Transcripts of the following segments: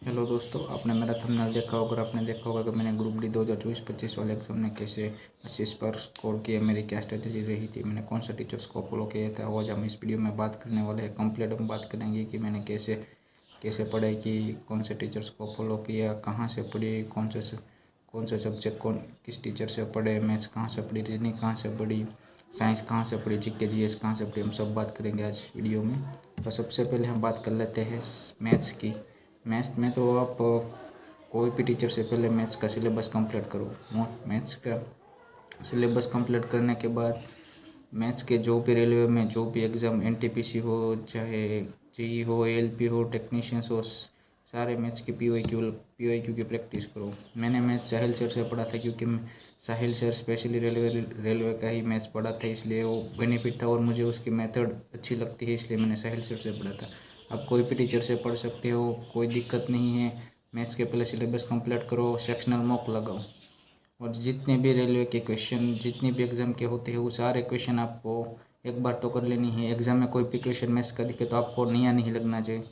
Hello दोस्तों, आपने मेरा थंबनेल देखा होगा और आपने देखा होगा कि मैंने ग्रुप डी 2024-25 वाले एग्जाम में कैसे 80 पर स्कोर किया, मेरी क्या स्ट्रेटेजी रही थी, मैंने कौन सा टीचर्स को फॉलो किया था। आज हम इस वीडियो में बात करने वाले हैं। कंप्लीट हम बात करेंगे कि मैंने कैसे कैसे पढ़ाई की, कौन से टीचर्स को फॉलो किया, कहाँ से पढ़ी, कौन से सब्जेक्ट किस टीचर से पढ़े, मैथ्स कहाँ से पढ़ी, रीजनिंग कहाँ से पढ़ी, साइंस कहाँ से पढ़ी, जीके जीएस कहाँ से पढ़ी, हम सब बात करेंगे आज वीडियो में। तो सबसे पहले हम बात कर लेते हैं मैथ्स की। मैथ्स में तो आप कोई भी टीचर से पहले मैथ्स का सिलेबस कंप्लीट करो। मैथ्स का सिलेबस कंप्लीट करने के बाद मैथ्स के जो भी रेलवे में जो भी एग्ज़ाम एनटीपीसी हो, चाहे जेई हो, एएलपी हो, टेक्नीशियंस हो, सारे मैथ्स की पीवाईक्यू की प्रैक्टिस करो। मैंने मैथ्स साहिल सर से पढ़ा था, क्योंकि साहिल सर स्पेशली रेलवे का ही मैथ्स पढ़ा था, इसलिए वो बेनिफिट था और मुझे उसकी मेथड अच्छी लगती है, इसलिए मैंने साहिल सर से पढ़ा था। आप कोई भी टीचर से पढ़ सकते हो, कोई दिक्कत नहीं है। मैथ्स के पहले सिलेबस कंप्लीट करो, सेक्शनल मॉक लगाओ और जितने भी रेलवे के क्वेश्चन, जितने भी एग्ज़ाम के होते हैं, वो सारे क्वेश्चन आपको एक बार तो कर लेनी है। एग्ज़ाम में कोई भी क्वेश्चन मैथ्स का दिखे तो आपको नया नहीं लगना चाहिए,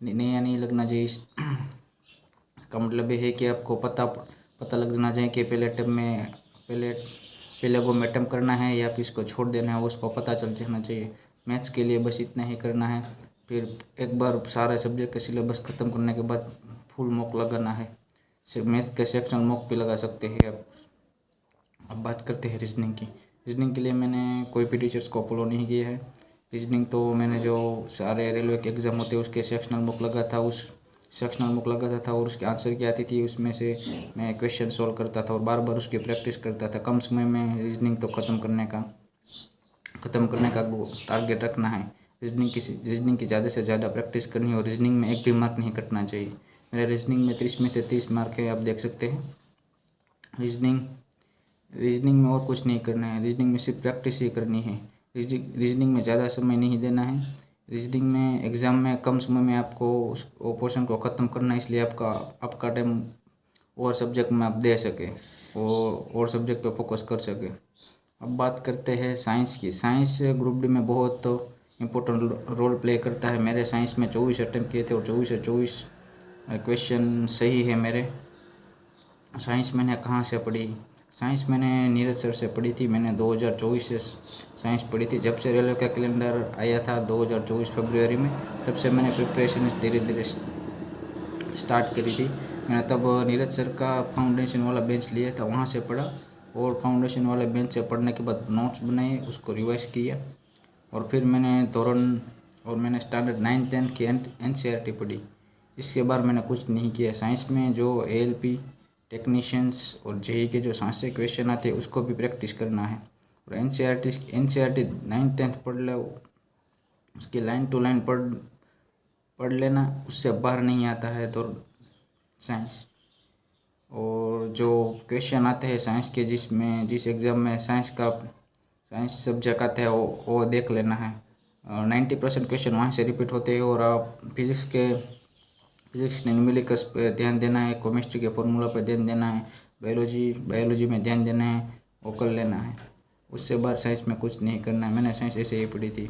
नया नहीं लगना चाहिए। इसका मतलब ये है कि आपको पता लगना चाहिए कि पहले टर्म में पहले पहले वो में अटेम्प्ट करना है या फिर इसको छोड़ देना है, उसको पता चल जाना चाहिए। मैथ्स के लिए बस इतना ही करना है। फिर एक बार सारे सब्जेक्ट का सिलेबस ख़त्म करने के बाद फुल मॉक लगाना है। सिर्फ मैथ्स के सेक्शनल मॉक भी लगा सकते हैं आप। अब बात करते हैं रीजनिंग की। रीजनिंग के लिए मैंने कोई भी टीचर्स को फॉलो नहीं किया है। रीजनिंग तो मैंने जो सारे रेलवे के एग्ज़ाम होते हैं उसके सेक्शनल बुक लगा था, उस सेक्शनल बुक लगाता था और उसके आंसर की आती थी, उसमें से मैं क्वेश्चन सॉल्व करता था और बार बार उसकी प्रैक्टिस करता था। कम समय में रीजनिंग तो ख़त्म करने का टारगेट रखना है। रीजनिंग की ज़्यादा से ज़्यादा प्रैक्टिस करनी है और रीजनिंग में एक भी मार्क नहीं कटना चाहिए। मेरे रीजनिंग में 30 में से 30 मार्क है, आप देख सकते हैं। रीजनिंग रीजनिंग में और कुछ नहीं करना है, रीजनिंग में सिर्फ प्रैक्टिस ही करनी है। रीजनिंग में ज़्यादा समय नहीं देना है। रीजनिंग में एग्ज़ाम में कम समय में आपको उस पोर्शन को ख़त्म करना है, इसलिए आपका टाइम और सब्जेक्ट में आप दे सके और सब्जेक्ट पे फोकस कर सके। अब बात करते हैं साइंस की। साइंस ग्रुप डी में बहुत इम्पोर्टेंट रोल प्ले करता है। मेरे साइंस में 24 अटैम्प्ट किए थे और 24 से 24 क्वेश्चन सही है मेरे। साइंस मैंने कहाँ से पढ़ी? साइंस मैंने नीरज सर से पढ़ी थी। मैंने 2024 से साइंस पढ़ी थी। जब से रेलवे का कैलेंडर आया था 2024 फरवरी में, तब से मैंने प्रिपरेशन धीरे धीरे स्टार्ट करी थी। मैंने तब नीरज सर का फाउंडेशन वाला बेंच लिया था, वहाँ से पढ़ा और फाउंडेशन वाले बेंच से पढ़ने के बाद नोट्स बनाए, उसको रिवाइज किया और फिर मैंने स्टैंडर्ड 9th-10th की एनसीईआरटी पढ़ी। इसके बाद मैंने कुछ नहीं किया। साइंस में जो एएलपी, टेक्नीशियंस और जेई के जो साइंस से क्वेश्चन आते हैं उसको भी प्रैक्टिस करना है और एनसीईआरटी 9th-10th पढ़ लो, उसकी लाइन टू लाइन पढ़ लेना, उससे बाहर नहीं आता है तो साइंस। और जो क्वेश्चन आते हैं साइंस के, जिस एग्ज़ाम में साइंस सब्जेक्ट आता है वो देख लेना है। 90% क्वेश्चन वहाँ से रिपीट होते हैं और आप फिजिक्स न्यूमेरिकल्स पे ध्यान देना है, केमिस्ट्री के फॉर्मूला पे ध्यान देना है, बायोलॉजी में ध्यान देना है, वो कर लेना है। उससे बाद साइंस में कुछ नहीं करना है। मैंने साइंस ऐसे ही पढ़ी थी।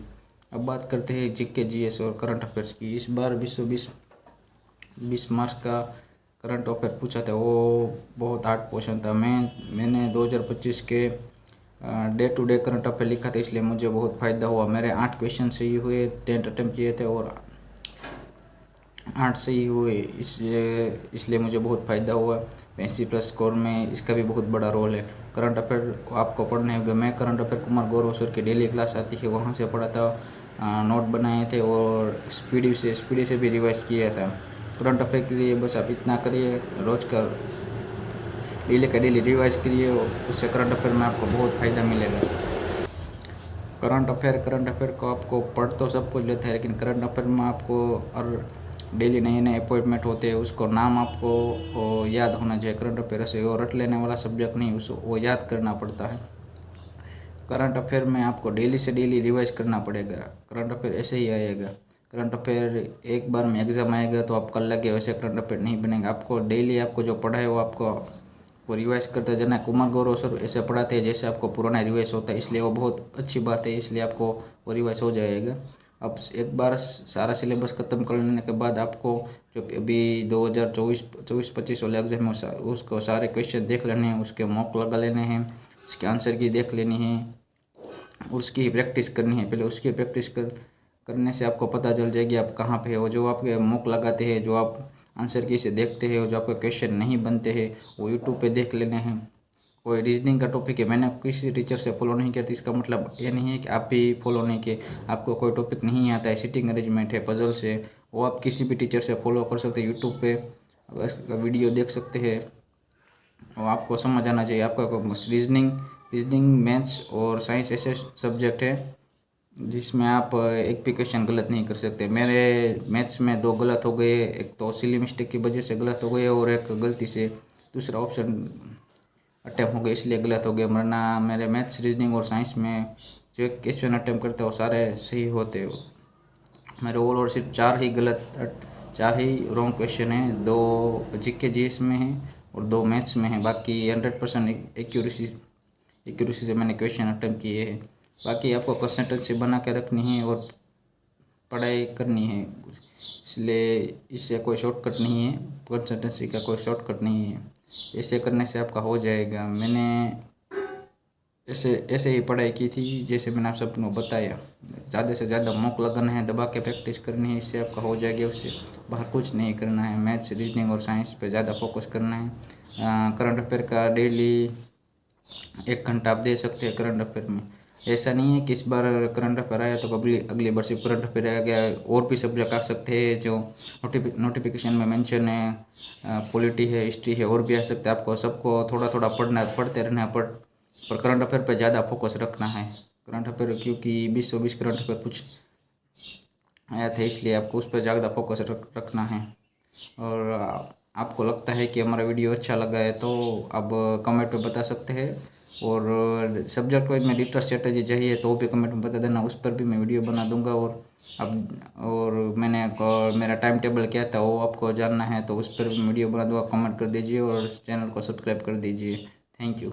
अब बात करते हैं जीके जीएस और करंट अफेयर्स की। इस बार 20 मार्क्स का करंट अफेयर पूछा था, वो बहुत हार्ड क्वेश्चन था। मैंने 2025 के day to day current affair लिखा था, इसलिए मुझे बहुत फ़ायदा हुआ। मेरे 8 क्वेश्चन सही हुए, 10 अटैम्प्ट किए थे और 8 सही हुए, इसलिए मुझे बहुत फ़ायदा हुआ। 85+ स्कोर में इसका भी बहुत बड़ा रोल है। करंट अफेयर आपको पढ़ने होंगे। मैं current affair Kumar Gaurav sir की डेली क्लास आती है, वहाँ से पढ़ा था, नोट बनाए थे और स्पीडी से भी रिवाइज किया था। करंट अफेयर के लिए बस आप इतना करिए, रोज का डेली का डेली रिवाइज करिए, उससे करंट अफेयर में आपको बहुत फ़ायदा मिलेगा। करंट अफेयर को आपको पढ़ तो सब कुछ लेता है, लेकिन करंट अफेयर में आपको और डेली नए नए अपॉइंटमेंट होते हैं, उसको नाम आपको याद होना चाहिए। करंट अफेयर से वो रट लेने वाला सब्जेक्ट नहीं, उसको वो याद करना पड़ता है। करंट अफेयर में आपको डेली से डेली रिवाइज करना पड़ेगा। करंट अफेयर ऐसे ही आएगा। करंट अफेयर एक बार में एग्ज़ाम आएगा तो आप कल लगे वैसे करंट अफेयर नहीं बनेगा। आपको डेली आपको जो पढ़ा है वो रिवाइज करते जाना। कुमार गौरव सर ऐसे पढ़ाते हैं जैसे आपको पुराना रिवाइज होता है, इसलिए वो बहुत अच्छी बात है, इसलिए आपको वो रिवाइज हो जाएगा। अब एक बार सारा सिलेबस ख़त्म कर लेने के बाद आपको जो अभी 2024-25 वाले एग्जाम है उसको सारे क्वेश्चन देख लेने हैं, उसके मॉक लगा लेने हैं, उसके आंसर की देख लेनी है, उसकी ही प्रैक्टिस करनी है। पहले उसकी प्रैक्टिस करने से आपको पता चल जाएगी आप कहाँ पे हो। जो आपके मॉक लगाते हैं, जो आप आंसर की से देखते हैं, जो आपके क्वेश्चन नहीं बनते हैं वो यूट्यूब पे देख लेने हैं। कोई रीजनिंग का टॉपिक है, मैंने किसी टीचर से फॉलो नहीं किया तो इसका मतलब ये नहीं है कि आप भी फॉलो नहीं किए। आपको कोई टॉपिक नहीं आता है, सिटिंग अरेंजमेंट है, पजल्स है, वो आप किसी भी टीचर से फॉलो कर सकते हैं। यूट्यूब पे इसका वीडियो देख सकते हैं और आपको समझ आना चाहिए। आपका रीजनिंग मैथ्स और साइंस ऐसे सब्जेक्ट है जिसमें आप एक भी क्वेश्चन गलत नहीं कर सकते। मेरे मैथ्स में 2 गलत हो गए, एक तो सिली मिस्टेक की वजह से गलत हो गए और एक गलती से दूसरा ऑप्शन अटैम्प हो गए इसलिए गलत हो गए, वरना मेरे मैथ्स रीजनिंग और साइंस में जो क्वेश्चन अटैम्प करते हैं वो सारे सही होते हो। मेरे ओवरऑल सिर्फ 4 ही रॉन्ग क्वेश्चन हैं, 2 जीके जीएस में हैं और 2 मैथ्स में हैं। बाकी 100% एक्यूरेसी से मैंने क्वेश्चन अटैम्प किए हैं। बाकी आपको कंसिस्टेंसी बना के रखनी है और पढ़ाई करनी है, इसलिए इससे कोई शॉर्टकट नहीं है, कंसिस्टेंसी का कोई शॉर्टकट नहीं है। ऐसे करने से आपका हो जाएगा। मैंने ऐसे ही पढ़ाई की थी जैसे मैंने आप सबको बताया। ज़्यादा से ज़्यादा मॉक लगाना है, दबा के प्रैक्टिस करनी है, इससे आपका हो जाएगा। उससे बाहर कुछ नहीं करना है। मैथ्स रीजनिंग और साइंस पे ज़्यादा फोकस करना है। करंट अफेयर का डेली 1 घंटा आप दे सकते हैं करंट अफेयर में। ऐसा नहीं है कि इस बार करंट अफेयर आया तो अगली बार सिर्फ करंट अफेयर आ गया, और भी सब्जेक्ट आ सकते हैं जो नोटिफिकेशन में मेंशन है। पॉलिटी है, हिस्ट्री है, और भी आ सकते हैं। आपको सबको थोड़ा थोड़ा पढ़ते रहना है, पर करंट अफेयर पर ज़्यादा फोकस रखना है। करंट अफेयर क्योंकि 20 करंट अफेयर कुछ आया था, इसलिए आपको उस पर ज़्यादा फोकस रखना है। और आपको लगता है कि हमारा वीडियो अच्छा लगा है तो आप कमेंट में बता सकते हैं। और सब्जेक्ट वाइज में डिटेल स्ट्रेटजी चाहिए तो भी कमेंट में बता देना, उस पर भी मैं वीडियो बना दूंगा। और मेरा टाइम टेबल क्या था वो आपको जानना है तो उस पर भी वीडियो बना दूंगा। कमेंट कर दीजिए और चैनल को सब्सक्राइब कर दीजिए। Thank you.